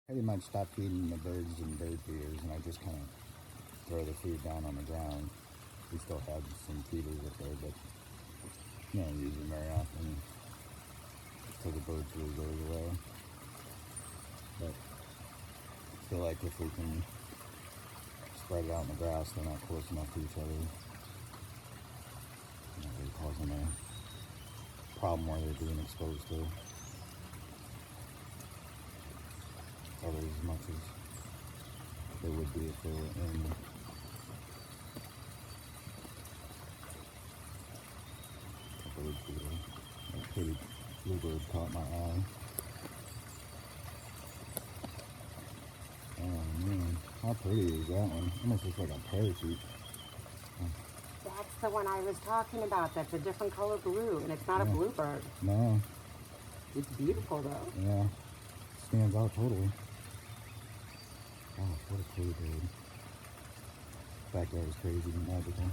Pretty much stop feeding the birds and bird feeders, and I just kind of throw the food down on the ground. We still have some feeders up there, but you don't use them very often until the bird food goes away. But I feel like if we can spread it out in the grass, they're not close enough to each other. Not really causing a problem where they're being exposed to others as much as they would be if they were in a bird feeder. That pretty bluebird caught my eye. Oh man, how pretty is that one? Almost looks like a parachute. That's the one I was talking about. That's a different color blue, and it's not a bluebird. No. It's beautiful though. Yeah. Stands out totally. Oh, what a pretty bird. Backyard is crazy and magical.